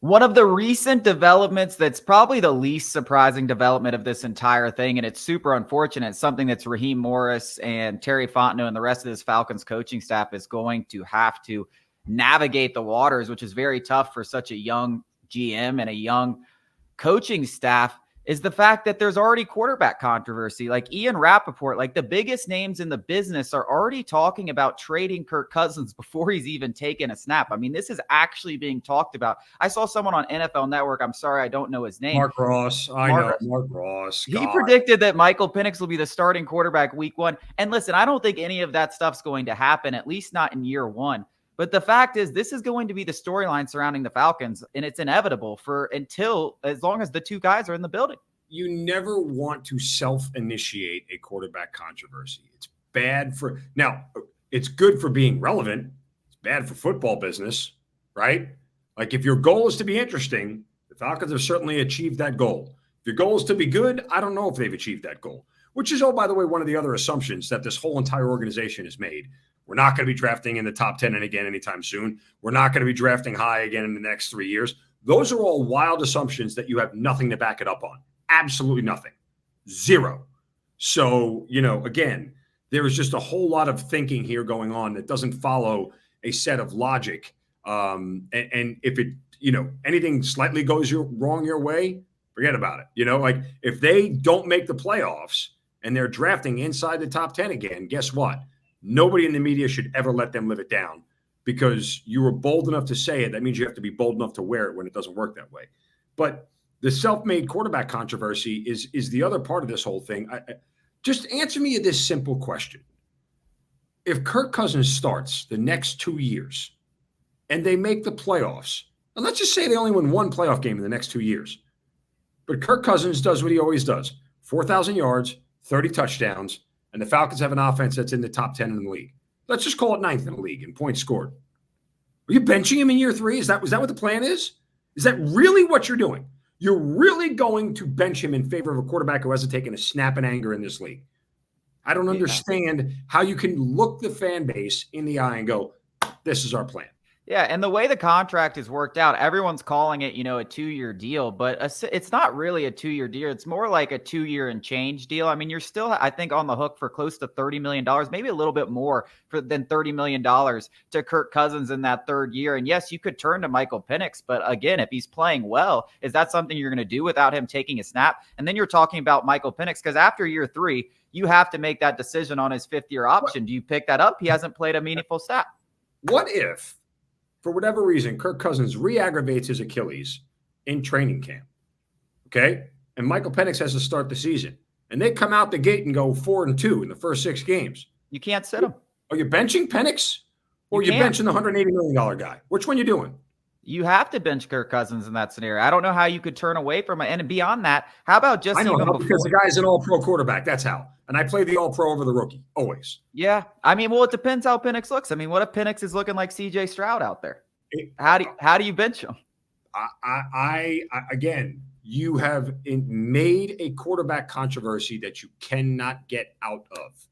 One of the recent developments that's probably the least surprising development of this entire thing, and it's super unfortunate, it's something that's Raheem Morris and Terry Fontenot and the rest of this Falcons coaching staff is going to have to navigate the waters, which is very tough for such a young GM and a young coaching staff, is the fact that there's already quarterback controversy. Like Ian Rappaport, like the biggest names in the business are already talking about trading Kirk Cousins before he's even taken a snap. I mean, this is actually being talked about. I saw someone on NFL Network, I'm sorry, I don't know his name. Mark Ross. Mark Ross. He predicted that Michael Penix will be the starting quarterback week 1. And listen, I don't think any of that stuff's going to happen, at least not in year 1. But the fact is, this is going to be the storyline surrounding the Falcons, and it's inevitable as long as the two guys are in the building. You never want to self-initiate a quarterback controversy. It's bad it's good for being relevant. It's bad for football business, right? Like if your goal is to be interesting, the Falcons have certainly achieved that goal. If your goal is to be good, I don't know if they've achieved that goal, which is, by the way, one of the other assumptions that this whole entire organization has made. We're not going to be drafting in the top 10 and again anytime soon. We're not going to be drafting high again in the next 3 years. Those are all wild assumptions that you have nothing to back it up on. Absolutely nothing. Zero. So, again, there is just a whole lot of thinking here going on that doesn't follow a set of logic. And if it, anything slightly goes wrong your way, forget about it. Like if they don't make the playoffs and they're drafting inside the top 10 again, guess what? Nobody in the media should ever let them live it down because you were bold enough to say it. That means you have to be bold enough to wear it when it doesn't work that way. But the self-made quarterback controversy is the other part of this whole thing. Just answer me this simple question. If Kirk Cousins starts the next 2 years and they make the playoffs, and let's just say they only win one playoff game in the next 2 years, but Kirk Cousins does what he always does, 4,000 yards, 30 touchdowns, and the Falcons have an offense that's in the top 10 in the league. Let's just call it 9th in the league in points scored. Are you benching him in year 3? Is that what the plan is? Is that really what you're doing? You're really going to bench him in favor of a quarterback who hasn't taken a snap in anger in this league. I don't understand how you can look the fan base in the eye and go, this is our plan. Yeah, and the way the contract is worked out, everyone's calling it, a 2-year deal, but it's not really a 2-year deal. It's more like a 2-year and change deal. I mean, you're still, I think, on the hook for close to $30 million, maybe a little bit more than $30 million to Kirk Cousins in that 3rd year. And yes, you could turn to Michael Penix, but again, if he's playing well, is that something you're going to do without him taking a snap? And then you're talking about Michael Penix, because after year 3, you have to make that decision on his 5th-year option. Do you pick that up? He hasn't played a meaningful snap. What if, for whatever reason, Kirk Cousins re-aggravates his Achilles in training camp, okay? And Michael Penix has to start the season. And they come out the gate and go 4-2 in the first 6 games. You can't sit him. Are you benching Penix? Or are you benching the $180 million guy? Which one are you doing? You have to bench Kirk Cousins in that scenario. I don't know how you could turn away from it. And beyond that, how about just even before? Because the guy's an all-pro quarterback. That's how. And I play the all-pro over the rookie, always. Yeah. I mean, well, it depends how Penix looks. I mean, what if Penix is looking like C.J. Stroud out there? How do you bench him? Again, you have made a quarterback controversy that you cannot get out of.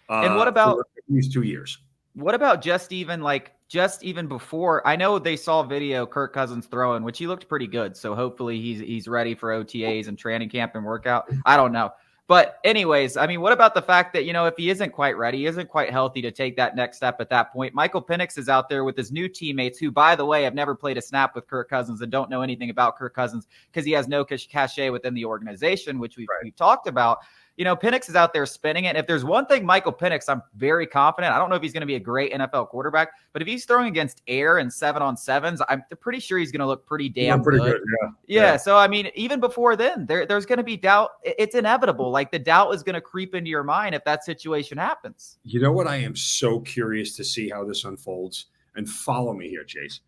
And what about these 2 years? What about just even before? I know they saw video Kirk Cousins throwing, which he looked pretty good. So hopefully he's ready for OTAs and training camp and workout. I don't know. But anyways, I mean, what about the fact that, if he isn't quite ready, he isn't quite healthy to take that next step at that point? Michael Penix is out there with his new teammates who, by the way, have never played a snap with Kirk Cousins and don't know anything about Kirk Cousins because he has no cachet within the organization, which we've talked about. Penix is out there spinning it. And if there's one thing, Michael Penix, I'm very confident. I don't know if he's going to be a great NFL quarterback, but if he's throwing against air and 7-on-7s, I'm pretty sure he's going to look pretty damn good. Yeah. So, I mean, even before then, there's going to be doubt. It's inevitable. Like the doubt is going to creep into your mind if that situation happens. You know what? I am so curious to see how this unfolds. And follow me here, Chase.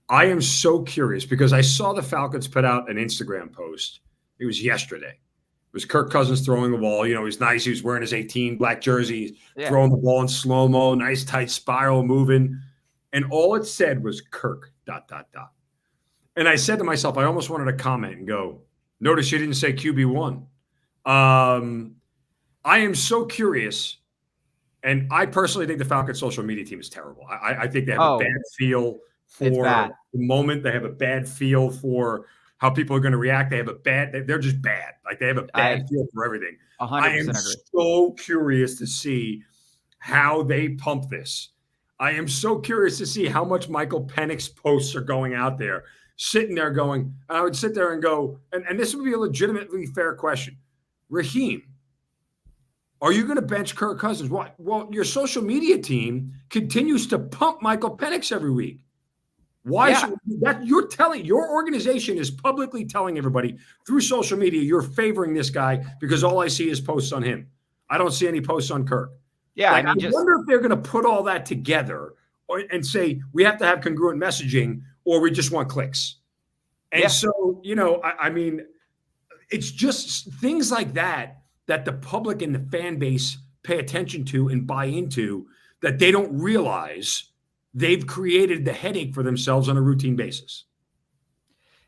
I am so curious because I saw the Falcons put out an Instagram post. It was yesterday. It was Kirk Cousins throwing the ball. He was nice. He was wearing his 18 black jersey, throwing the ball in slow-mo, nice tight spiral moving. And all it said was Kirk, ... And I said to myself, I almost wanted to comment and go, notice you didn't say QB1. I am so curious. And I personally think the Falcons social media team is terrible. I think they have a bad feel It's for bad. the moment. They have a bad feel for how people are going to react. They're just bad. Like they have a bad feel for everything. I am 100% agree. so curious to see how they pump this. I am so curious to see how much Michael Penix posts are going out there, sitting there going, I would sit there and go, and this would be a legitimately fair question. Raheem, are you going to bench Kirk Cousins? Well, your social media team continues to pump Michael Penix every week. Why should that? You're telling, your organization is publicly telling everybody through social media you're favoring this guy because all I see is posts on him. I don't see any posts on Kirk. Yeah, like, I mean, I wonder if they're going to put all that together and say we have to have congruent messaging or we just want clicks. And so, I mean, it's just things like that the public and the fan base pay attention to and buy into that they don't realize they've created the headache for themselves on a routine basis.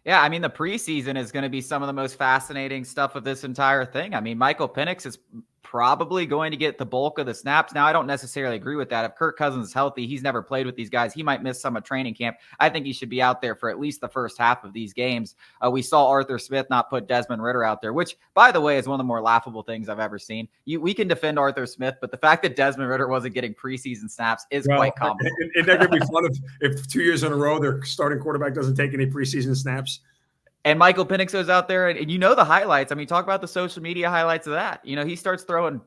Yeah, I mean, the preseason is going to be some of the most fascinating stuff of this entire thing. I mean, Michael Penix is probably going to get the bulk of the snaps. Now, I don't necessarily agree with that. If Kirk Cousins is healthy, he's never played with these guys. He might miss some of training camp. I think he should be out there for at least the first half of these games. We saw Arthur Smith not put Desmond Ridder out there, which, by the way, is one of the more laughable things I've ever seen. We can defend Arthur Smith, but the fact that Desmond Ridder wasn't getting preseason snaps is quite common. Isn't that going to be fun if 2 years in a row their starting quarterback doesn't take any preseason snaps? And Michael Penix goes out there and the highlights. I mean, talk about the social media highlights of that. He starts throwing,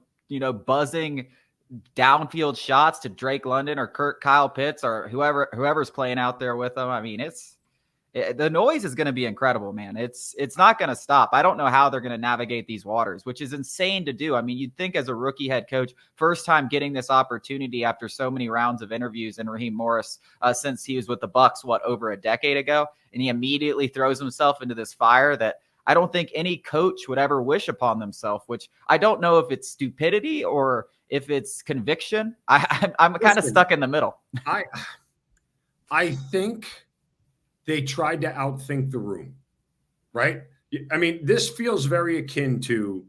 buzzing downfield shots to Drake London or Kyle Pitts or whoever's playing out there with them. I mean, the noise is going to be incredible, man. It's not going to stop. I don't know how they're going to navigate these waters, which is insane to do. I mean, you'd think as a rookie head coach, first time getting this opportunity after so many rounds of interviews and Raheem Morris since he was with the Bucs, over a decade ago, and he immediately throws himself into this fire that I don't think any coach would ever wish upon themselves, which I don't know if it's stupidity or if it's conviction. I'm kind of stuck in the middle. I think they tried to outthink the room, right? I mean, this feels very akin to,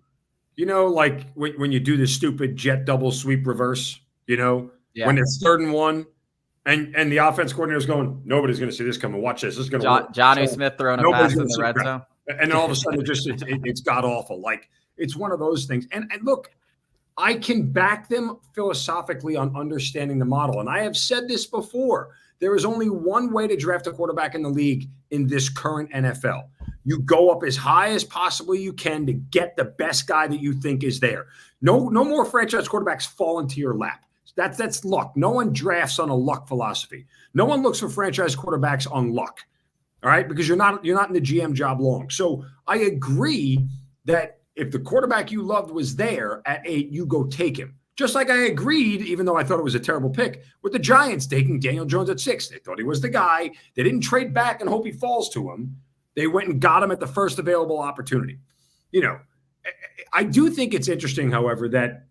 like when you do the stupid jet double sweep reverse, when it's 3rd and 1 and the offense coordinator is going, nobody's going to see this coming. Watch this. This is going to work. Jonnu Smith throwing a pass in the red zone. And then all of a sudden it's god awful. Like it's one of those things. And look, I can back them philosophically on understanding the model. And I have said this before. There is only one way to draft a quarterback in the league in this current NFL. You go up as high as possibly you can to get the best guy that you think is there. No more franchise quarterbacks fall into your lap. That's luck. No one drafts on a luck philosophy. No one looks for franchise quarterbacks on luck. All right, because you're not in the GM job long. So I agree that if the quarterback you loved was there at 8, you go take him. Just like I agreed, even though I thought it was a terrible pick, with the Giants taking Daniel Jones at 6. They thought he was the guy. They didn't trade back and hope he falls to him. They went and got him at the first available opportunity. I do think it's interesting, however, that,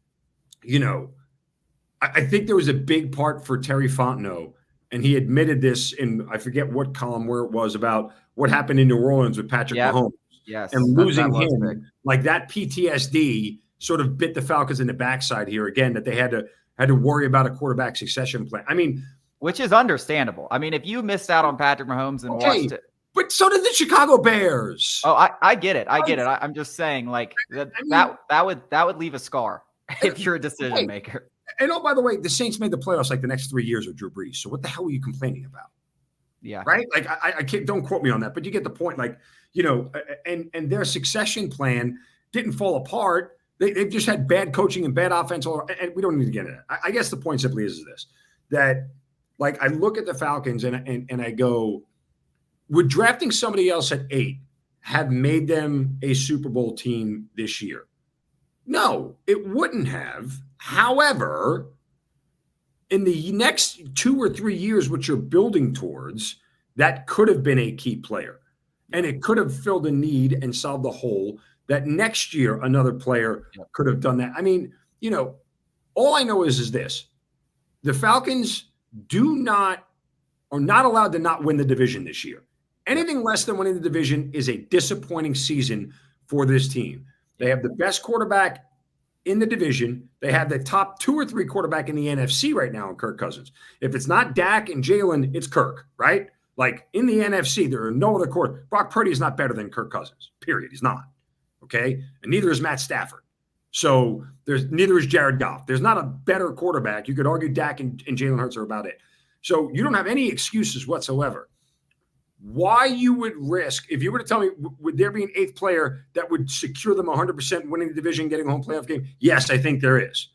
I think there was a big part for Terry Fontenot, and he admitted this in, I forget what column where it was, about what happened in New Orleans with Patrick Mahomes. Yes, and losing him. Big. Like that PTSD sort of bit the Falcons in the backside here again, that they had to worry about a quarterback succession plan. I mean, which is understandable. I mean, if you missed out on Patrick Mahomes and watched it. But so did the Chicago Bears. Oh, I get it. I get it. I'm just saying, like that would leave a scar if you're a decision maker. And by the way, the Saints made the playoffs like the next 3 years with Drew Brees. So what the hell are you complaining about? Yeah. Right. Like I can't, don't quote me on that, but you get the point. Like, and their succession plan didn't fall apart. They've just had bad coaching and bad offense. And we don't need to get into that. I guess the point simply is this, that like, I look at the Falcons and I go, would drafting somebody else at 8 have made them a Super Bowl team this year? No, it wouldn't have. However, in the next 2 or 3 years, which you're building towards, that could have been a key player. And it could have filled a need and solved the hole that next year another player could have done that. I mean, all I know is this. The Falcons are not allowed to not win the division this year. Anything less than winning the division is a disappointing season for this team. They have the best quarterback in the division. They have the top 2 or 3 quarterback in the NFC right now in Kirk Cousins. If it's not Dak and Jalen, it's Kirk, right? Like in the NFC, there are no other quarterback. Brock Purdy is not better than Kirk Cousins, period. He's not. Okay. And neither is Matt Stafford. So neither is Jared Goff. There's not a better quarterback. You could argue Dak and Jalen Hurts are about it. So you don't have any excuses whatsoever. Why you would risk, if you were to tell me, would there be an eighth player that would secure them 100% winning the division, getting a home playoff game? Yes, I think there is.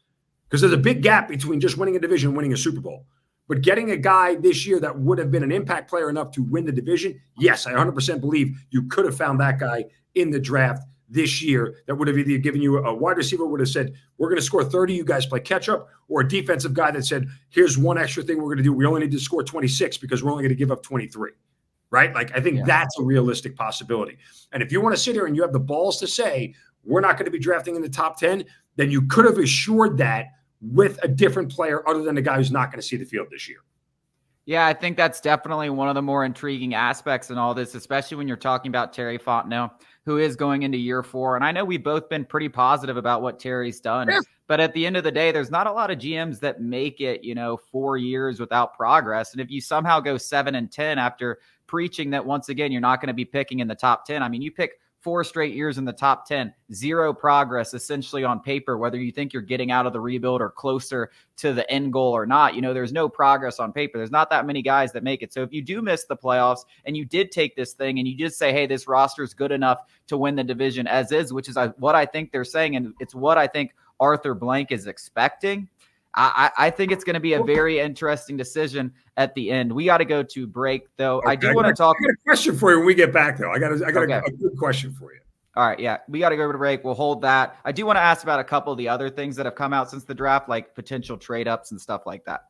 Because there's a big gap between just winning a division and winning a Super Bowl. But getting a guy this year that would have been an impact player enough to win the division, yes, I 100% believe you could have found that guy in the draft this year that would have either given you a wide receiver would have said, we're going to score 30, you guys play catch up, or a defensive guy that said, here's one extra thing we're going to do. We only need to score 26 because we're only going to give up 23, right? Like, I think that's a realistic possibility. And if you want to sit here and you have the balls to say, we're not going to be drafting in the top 10, then you could have assured that with a different player other than the guy who's not going to see the field this year. Yeah, I think that's definitely one of the more intriguing aspects in all this, especially when you're talking about Terry Fontenot, who is going into year 4. And I know we've both been pretty positive about what Terry's done, but at the end of the day, there's not a lot of GMs that make it, 4 years without progress. And if you somehow go 7-10 after preaching that, once again, you're not going to be picking in the top 10. I mean, you pick 4 straight years in the top 10, 0 progress essentially on paper, whether you think you're getting out of the rebuild or closer to the end goal or not. There's no progress on paper. There's not that many guys that make it. So if you do miss the playoffs and you did take this thing and you just say, hey, this roster is good enough to win the division as is, which is what I think they're saying, and it's what I think Arthur Blank is expecting, I think it's going to be a very interesting decision at the end. We got to go to break, though. Okay, I do want to talk. I got a question for you when we get back, though. I got a good question for you. All right, yeah, we got to go to break. We'll hold that. I do want to ask about a couple of the other things that have come out since the draft, like potential trade ups and stuff like that.